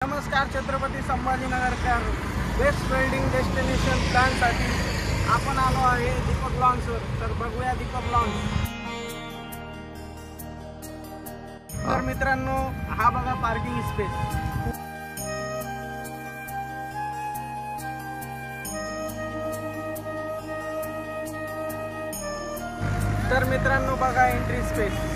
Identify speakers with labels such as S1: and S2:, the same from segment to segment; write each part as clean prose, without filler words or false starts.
S1: नमस्कार Chhatrapati संभाजीनगरकर best welding destination प्लॅनसाठी आपण आलो आहे दीपक लॉन्सवर। तर बघूया दीपक लॉन्स। तर मित्रांनो हा बघा पार्किंग स्पेस। तर मित्रांनो बघा एंट्री स्पेस।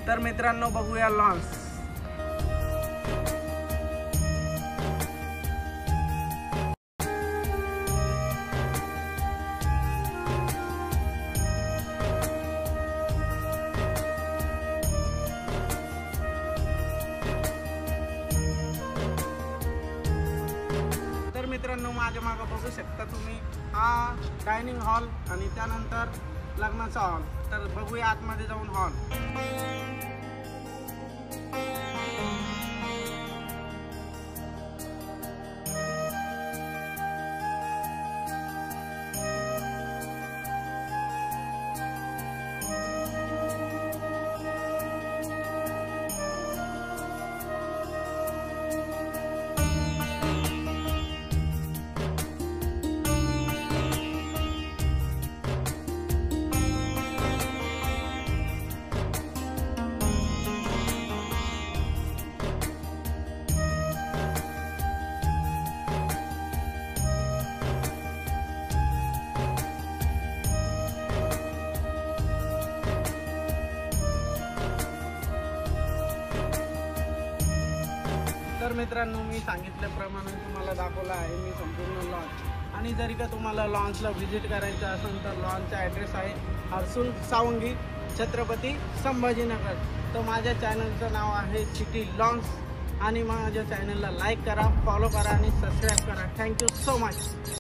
S1: तर मित्रांनो बघूया लॉन्स। तर मित्रांनो माझ्या मागे बघू शकता तुम्ही हा डायनिंग हॉल आणि त्यानंतर लग्नाचा हॉल। तर बघूया आतमध्ये जाऊन हॉल। तर मित्रांनो मी सांगितल्याप्रमाणे तुम्हाला दाखवला आहे मी संपूर्ण लॉन्च। आणि जरी का तुम्हाला लॉन्चला व्हिजिट करायचं असेल तर लॉन्चचा ॲड्रेस आहे हर्सुल सावंगी छत्रपती संभाजीनगर। तर माझ्या चॅनलचं नाव आहे सिटी लॉन्च आणि माझ्या चॅनलला लाईक करा, फॉलो करा आणि सबस्क्राईब करा। Thank you so much.